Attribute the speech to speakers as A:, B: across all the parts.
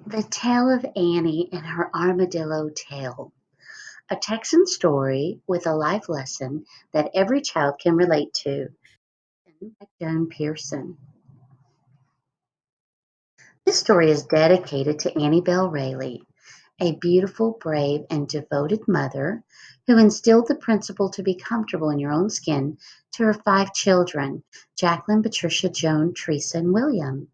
A: The Tale of Annie and Her Armadillo Tale, a Texan story with a life lesson that every child can relate to. By Joan Pearson. This story is dedicated to Annie Bell Rayleigh, a beautiful, brave, and devoted mother who instilled the principle to be comfortable in your own skin to her five children, Jacqueline, Patricia, Joan, Teresa, and William.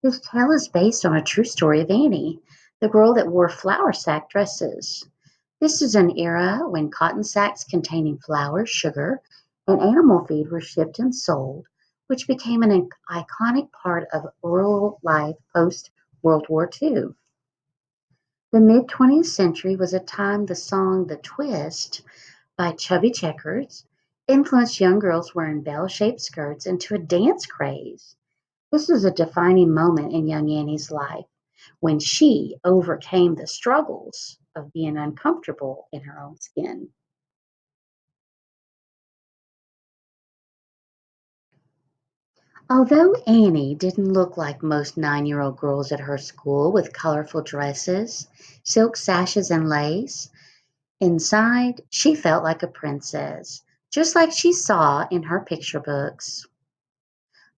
A: This tale is based on a true story of Annie, the girl that wore flour sack dresses. This is an era when cotton sacks containing flour, sugar, and animal feed were shipped and sold, which became an iconic part of rural life post World War II. The mid 20th century was a time the song The Twist by Chubby Checkers influenced young girls wearing bell shaped skirts into a dance craze. This is a defining moment in young Annie's life when she overcame the struggles of being uncomfortable in her own skin. Although Annie didn't look like most 9-year-old girls at her school with colorful dresses, silk sashes, and lace, inside she felt like a princess, just like she saw in her picture books.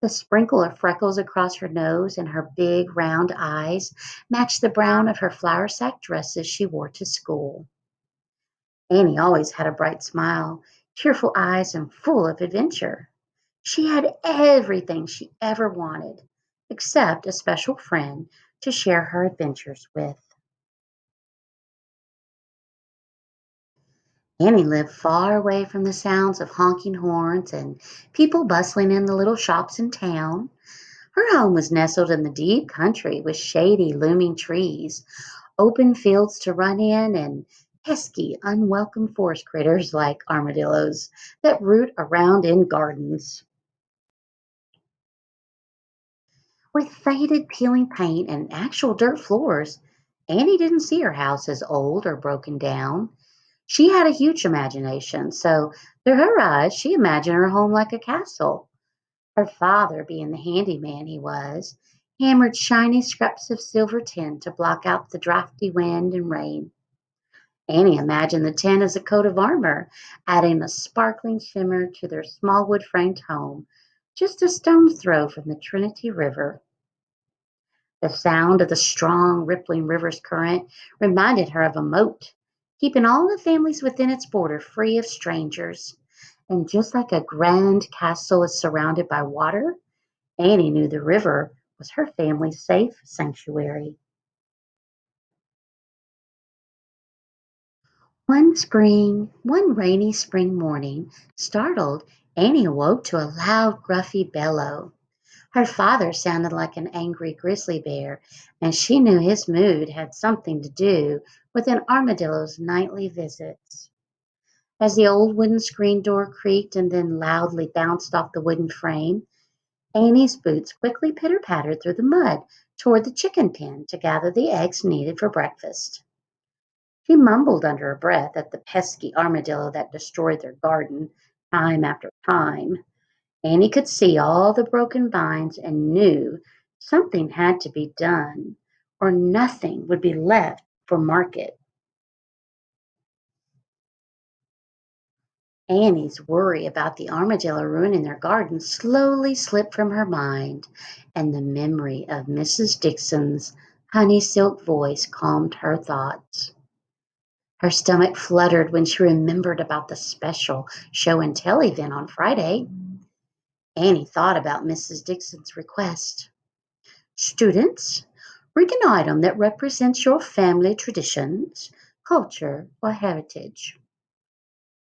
A: The sprinkle of freckles across her nose and her big round eyes matched the brown of her flour sack dresses she wore to school. Annie always had a bright smile, cheerful eyes, and full of adventure. She had everything she ever wanted, except a special friend to share her adventures with. Annie lived far away from the sounds of honking horns and people bustling in the little shops in town. Her home was nestled in the deep country with shady, looming trees, open fields to run in, and pesky, unwelcome forest critters like armadillos that root around in gardens. With faded, peeling paint and actual dirt floors, Annie didn't see her house as old or broken down. She had a huge imagination, so through her eyes, she imagined her home like a castle. Her father, being the handyman he was, hammered shiny scraps of silver tin to block out the drafty wind and rain. Annie imagined the tin as a coat of armor, adding a sparkling shimmer to their small wood framed home, just a stone's throw from the Trinity River. The sound of the strong, rippling river's current reminded her of a moat, keeping all the families within its border free of strangers. And just like a grand castle is surrounded by water, Annie knew the river was her family's safe sanctuary. One rainy spring morning, startled, Annie awoke to a loud, gruffy bellow. Her father sounded like an angry grizzly bear, and she knew his mood had something to do with an armadillo's nightly visits. As the old wooden screen door creaked and then loudly bounced off the wooden frame, Annie's boots quickly pitter-pattered through the mud toward the chicken pen to gather the eggs needed for breakfast. She mumbled under her breath at the pesky armadillo that destroyed their garden time after time. Annie could see all the broken vines and knew something had to be done, or nothing would be left for market. Annie's worry about the armadillo ruining their garden slowly slipped from her mind, and the memory of Mrs. Dixon's honey silk voice calmed her thoughts. Her stomach fluttered when she remembered about the special show and tell event on Friday. Annie thought about Mrs. Dixon's request. Students, bring an item that represents your family traditions, culture, or heritage.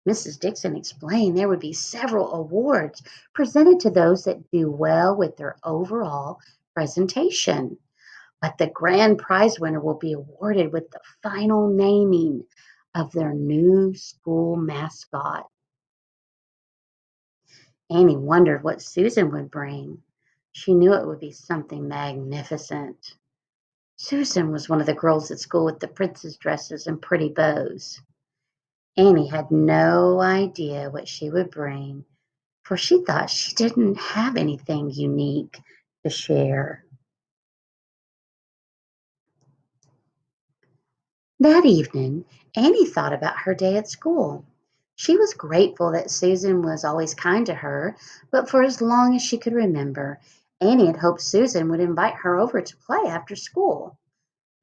A: Mrs. Dixon explained there would be several awards presented to those that do well with their overall presentation, but the grand prize winner will be awarded with the final naming of their new school mascot. Annie wondered what Susan would bring. She knew it would be something magnificent. Susan was one of the girls at school with the princess dresses and pretty bows. Annie had no idea what she would bring, for she thought she didn't have anything unique to share. That evening, Annie thought about her day at school. She was grateful that Susan was always kind to her, but for as long as she could remember, Annie had hoped Susan would invite her over to play after school.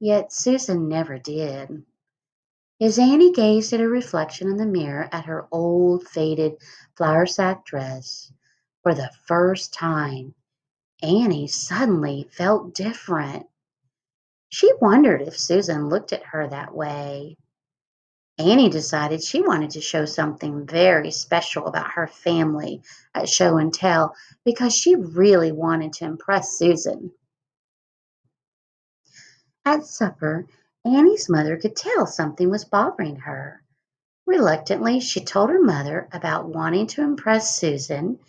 A: Yet Susan never did. As Annie gazed at her reflection in the mirror at her old, faded flour sack dress, for the first time, Annie suddenly felt different. She wondered if Susan looked at her that way. Annie decided she wanted to show something very special about her family at show and tell because she really wanted to impress Susan. At supper, Annie's mother could tell something was bothering her. Reluctantly, she told her mother about wanting to impress Susan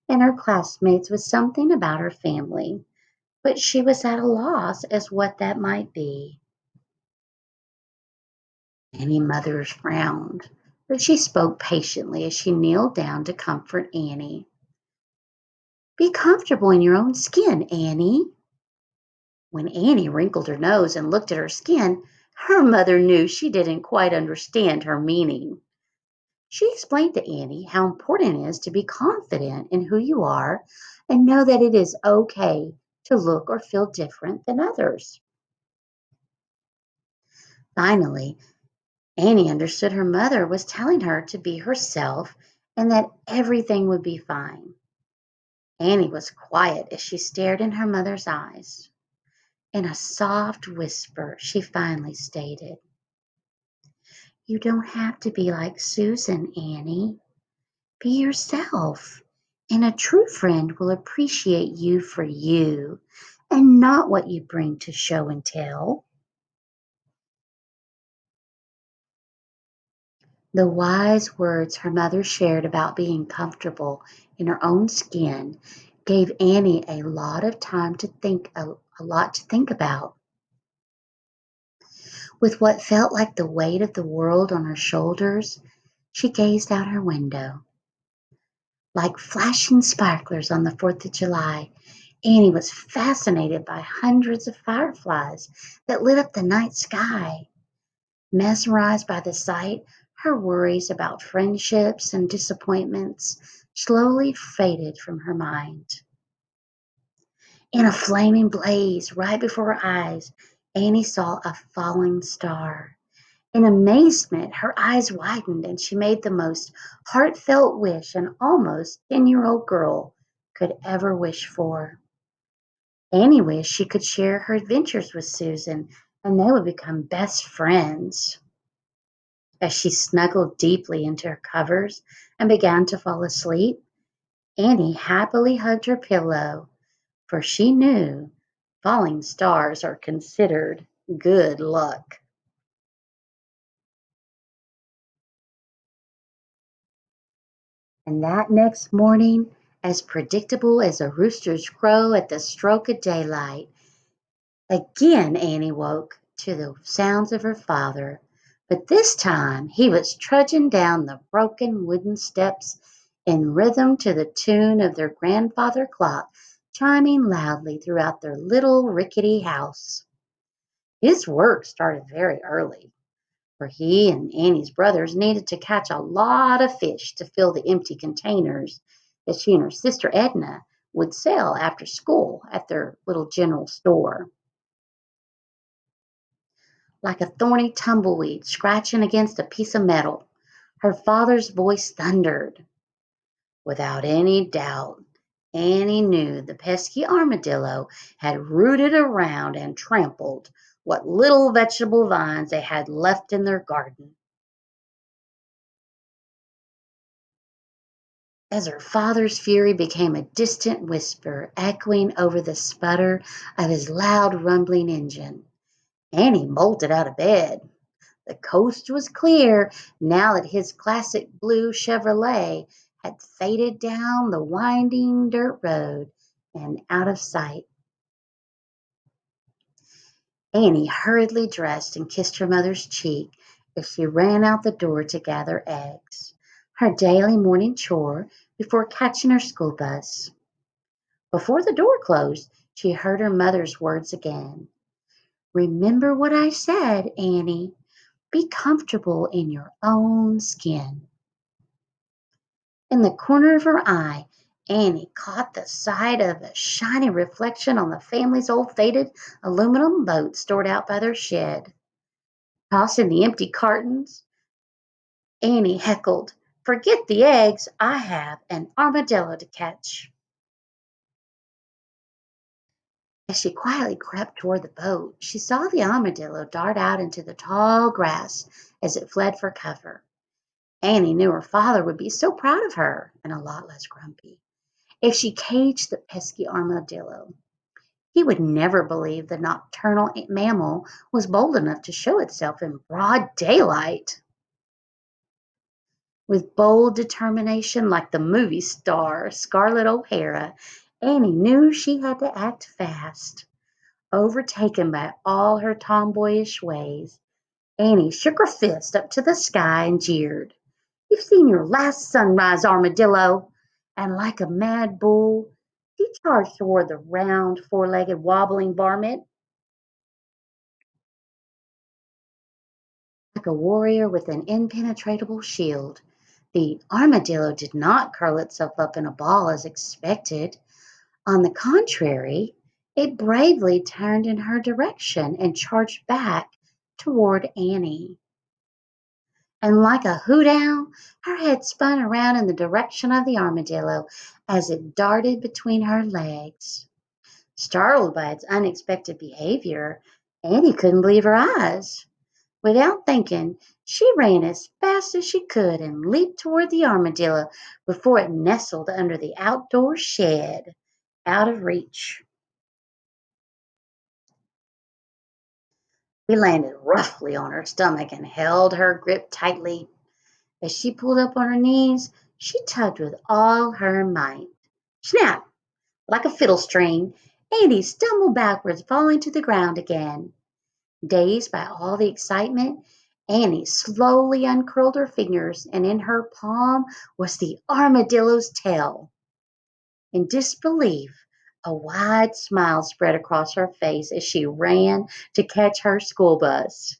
A: and her classmates with something about her family, but she was at a loss as what that might be. Annie's mother frowned, but she spoke patiently as she kneeled down to comfort Annie. Be comfortable in your own skin, Annie. When Annie wrinkled her nose and looked at her skin, her mother knew she didn't quite understand her meaning. She explained to Annie how important it is to be confident in who you are and know that it is okay to look or feel different than others. Finally, Annie understood her mother was telling her to be herself and that everything would be fine. Annie was quiet as she stared in her mother's eyes. In a soft whisper, she finally stated, You don't have to be like Susan, Annie. Be yourself. And a true friend will appreciate you for you and not what you bring to show and tell. The wise words her mother shared about being comfortable in her own skin gave Annie a lot of time to think, a lot to think about. With what felt like the weight of the world on her shoulders, she gazed out her window. Like flashing sparklers on the 4th of July, Annie was fascinated by hundreds of fireflies that lit up the night sky. Mesmerized by the sight, her worries about friendships and disappointments slowly faded from her mind. In a flaming blaze right before her eyes, Annie saw a falling star. In amazement, her eyes widened and she made the most heartfelt wish an almost 10-year-old girl could ever wish for. Annie wished she could share her adventures with Susan and they would become best friends. As she snuggled deeply into her covers and began to fall asleep, Annie happily hugged her pillow, for she knew falling stars are considered good luck. And that next morning, as predictable as a rooster's crow at the stroke of daylight, again Annie woke to the sounds of her father, but this time he was trudging down the broken wooden steps in rhythm to the tune of their grandfather clock chiming loudly throughout their little rickety house. His work started very early, for he and Annie's brothers needed to catch a lot of fish to fill the empty containers that she and her sister Edna would sell after school at their little general store. Like a thorny tumbleweed scratching against a piece of metal, her father's voice thundered. Without any doubt, Annie knew the pesky armadillo had rooted around and trampled what little vegetable vines they had left in their garden. As her father's fury became a distant whisper echoing over the sputter of his loud rumbling engine, Annie bolted out of bed. The coast was clear now that his classic blue Chevrolet had faded down the winding dirt road and out of sight. Annie hurriedly dressed and kissed her mother's cheek as she ran out the door to gather eggs, her daily morning chore before catching her school bus. Before the door closed, she heard her mother's words again. Remember what I said, Annie. Be comfortable in your own skin. In the corner of her eye, Annie caught the sight of a shiny reflection on the family's old faded aluminum boat stored out by their shed. Tossing the empty cartons, Annie heckled, "Forget the eggs, I have an armadillo to catch." As she quietly crept toward the boat, she saw the armadillo dart out into the tall grass as it fled for cover. Annie knew her father would be so proud of her and a lot less grumpy if she caged the pesky armadillo. He would never believe the nocturnal mammal was bold enough to show itself in broad daylight. With bold determination like the movie star Scarlett O'Hara, Annie knew she had to act fast. Overtaken by all her tomboyish ways, Annie shook her fist up to the sky and jeered, "You've seen your last sunrise, armadillo!" And like a mad bull, she charged toward the round, four-legged, wobbling varmint. Like a warrior with an impenetrable shield, the armadillo did not curl itself up in a ball as expected. On the contrary, it bravely turned in her direction and charged back toward Annie. And like a hoot owl, her head spun around in the direction of the armadillo as it darted between her legs. Startled by its unexpected behavior, Annie couldn't believe her eyes. Without thinking, she ran as fast as she could and leaped toward the armadillo before it nestled under the outdoor shed, out of reach. We landed roughly on her stomach and held her grip tightly. As she pulled up on her knees, she tugged with all her might. Snap! Like a fiddle string, Annie stumbled backwards, falling to the ground again. Dazed by all the excitement, Annie slowly uncurled her fingers, and in her palm was the armadillo's tail. In disbelief, a wide smile spread across her face as she ran to catch her school bus.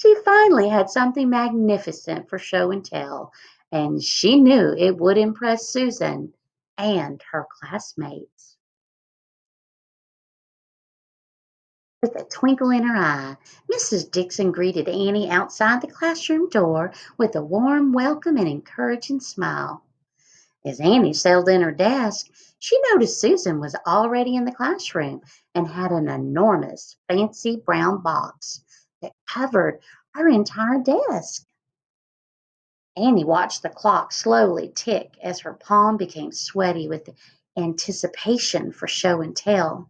A: She finally had something magnificent for show and tell, and she knew it would impress Susan and her classmates. With a twinkle in her eye, Mrs. Dixon greeted Annie outside the classroom door with a warm welcome and encouraging smile. As Annie settled in her desk, she noticed Susan was already in the classroom and had an enormous, fancy brown box that covered her entire desk. Annie watched the clock slowly tick as her palm became sweaty with anticipation for show and tell.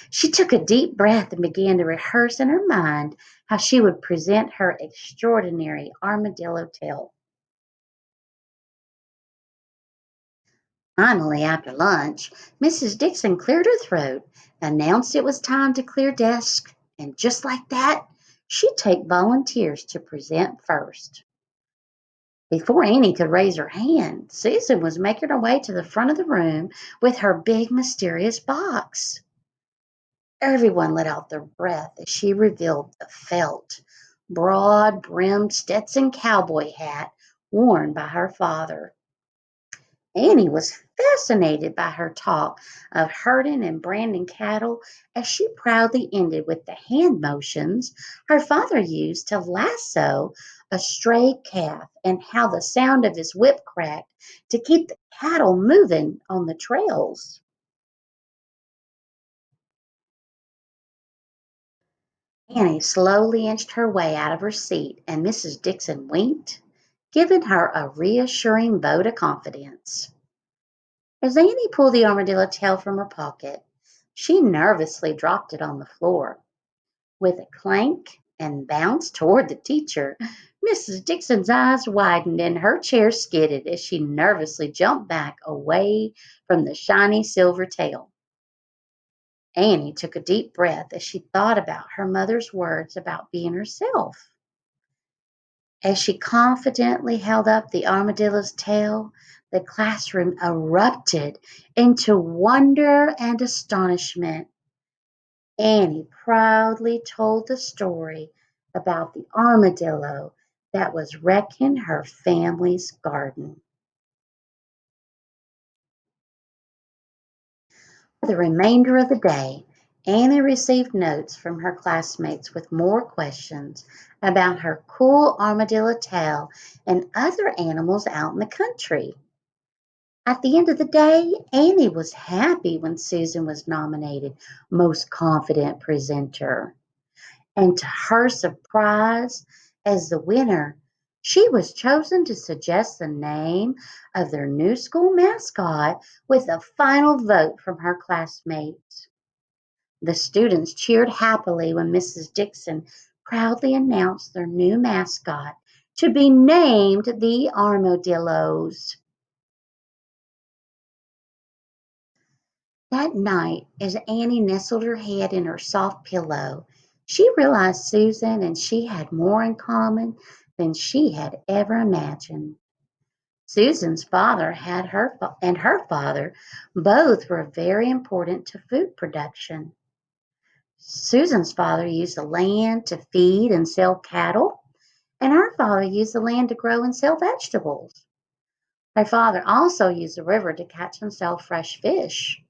A: She took a deep breath and began to rehearse in her mind how she would present her extraordinary armadillo tale. Finally, after lunch, Mrs. Dixon cleared her throat, announced it was time to clear desks, and just like that, she'd take volunteers to present first. Before Annie could raise her hand, Susan was making her way to the front of the room with her big mysterious box. Everyone let out their breath as she revealed the felt, broad brimmed Stetson cowboy hat worn by her father. Annie was fascinated by her talk of herding and branding cattle as she proudly ended with the hand motions her father used to lasso a stray calf and how the sound of his whip cracked to keep the cattle moving on the trails. Annie slowly inched her way out of her seat and Mrs. Dixon winked, giving her a reassuring vote of confidence. As Annie pulled the armadillo tail from her pocket, she nervously dropped it on the floor. With a clank and bounce toward the teacher, Mrs. Dixon's eyes widened and her chair skidded as she nervously jumped back away from the shiny silver tail. Annie took a deep breath as she thought about her mother's words about being herself. As she confidently held up the armadillo's tail, the classroom erupted into wonder and astonishment. Annie proudly told the story about the armadillo that was wrecking her family's garden. For the remainder of the day, Annie received notes from her classmates with more questions about her cool armadillo tail and other animals out in the country. At the end of the day, Annie was happy when Susan was nominated Most Confident Presenter. And to her surprise, as the winner, she was chosen to suggest the name of their new school mascot with a final vote from her classmates. The students cheered happily when Mrs. Dixon proudly announced their new mascot to be named the Armadillos. That night, as Annie nestled her head in her soft pillow, she realized Susan and she had more in common than she had ever imagined. Susan's father and her father both were very important to food production. Susan's father used the land to feed and sell cattle, and her father used the land to grow and sell vegetables. Her father also used the river to catch and sell fresh fish.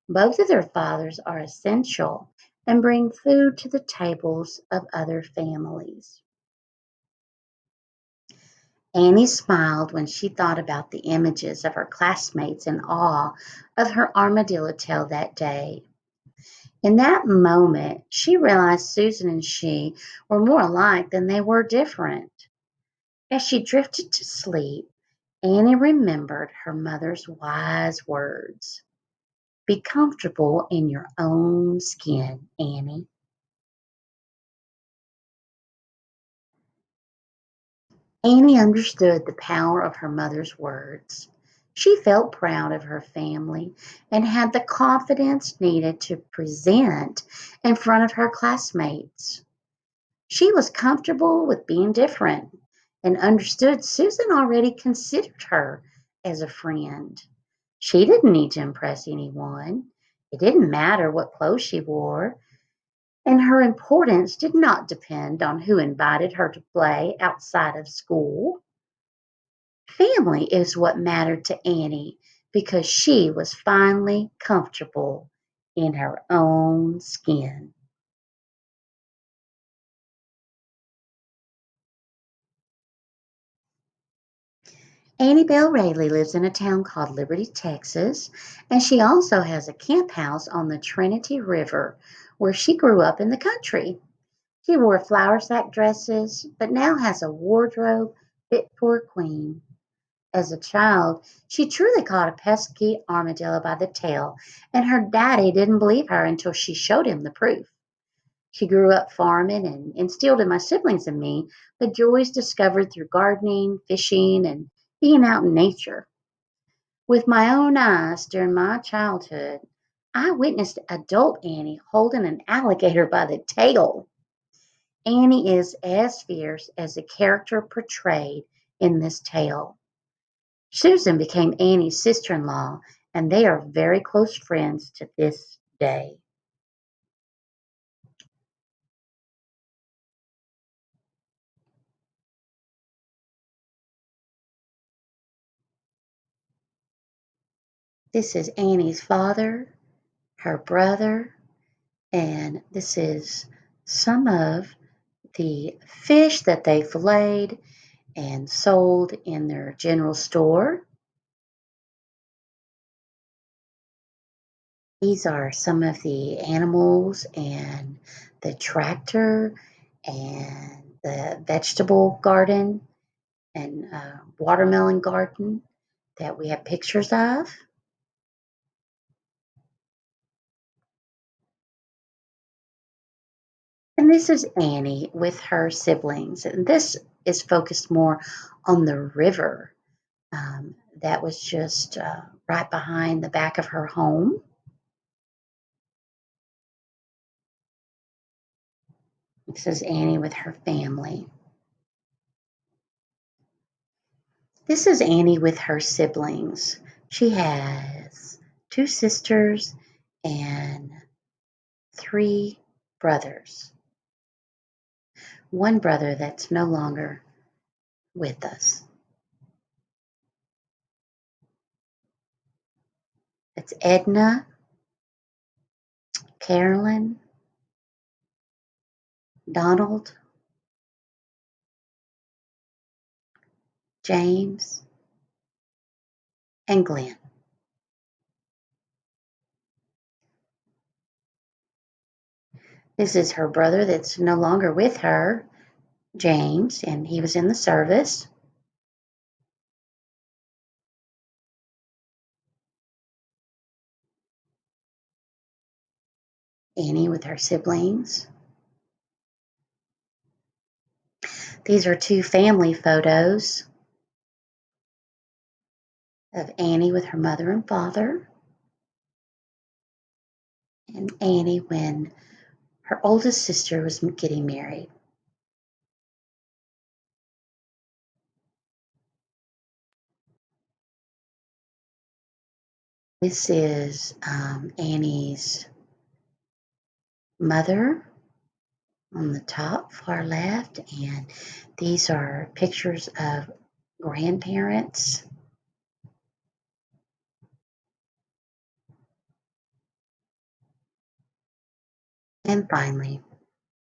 A: Both of their fathers are essential and bring food to the tables of other families. Annie smiled when she thought about the images of her classmates in awe of her armadillo tail that day. In that moment, she realized Susan and she were more alike than they were different. As she drifted to sleep, Annie remembered her mother's wise words. Be comfortable in your own skin, Annie. Annie understood the power of her mother's words. She felt proud of her family and had the confidence needed to present in front of her classmates. She was comfortable with being different and understood Susan already considered her as a friend. She didn't need to impress anyone. It didn't matter what clothes she wore, and her importance did not depend on who invited her to play outside of school. Family is what mattered to Annie because she was finally comfortable in her own skin. Annie Bell Rayleigh lives in a town called Liberty, Texas, and she also has a camp house on the Trinity River where she grew up in the country. She wore flour sack dresses, but now has a wardrobe fit for a queen. As a child, she truly caught a pesky armadillo by the tail, and her daddy didn't believe her until she showed him the proof. She grew up farming and instilled in my siblings and me the joys discovered through gardening, fishing, and being out in nature. With my own eyes during my childhood, I witnessed adult Annie holding an alligator by the tail. Annie is as fierce as the character portrayed in this tale. Susan became Annie's sister in law, and they are very close friends to this day. This is Annie's father, her brother, and this is some of the fish that they filleted and sold in their general store. These are some of the animals and the tractor and the vegetable garden and watermelon garden that we have pictures of. And this is Annie with her siblings. And this is focused more on the river that was just right behind the back of her home. This is Annie with her family. This is Annie with her siblings. She has two sisters and three brothers. one brother that's no longer with us. It's Edna, Carolyn, Donald, James, and Glenn. This is her brother that's no longer with her, James, and he was in the service. Annie with her siblings. These are two family photos of Annie with her mother and father, and Annie when her oldest sister was getting married. This is Annie's mother on the top, far left, and these are pictures of grandparents. And finally,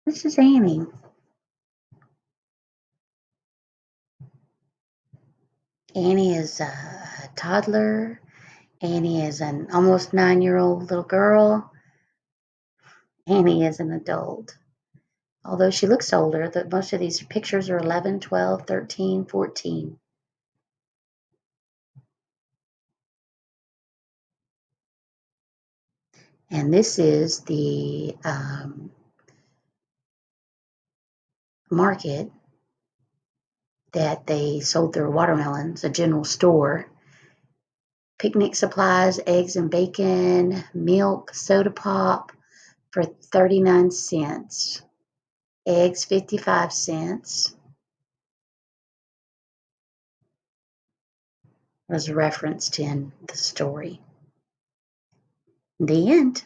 A: this is Annie. Annie is a toddler. Annie is an almost 9-year-old little girl. Annie is an adult. Although she looks older, most of these pictures are 11, 12, 13, 14. And this is the market that they sold their watermelons, a general store. Picnic supplies, eggs and bacon, milk, soda pop for 39 cents. Eggs, 55 cents. Was referenced in the story. The end.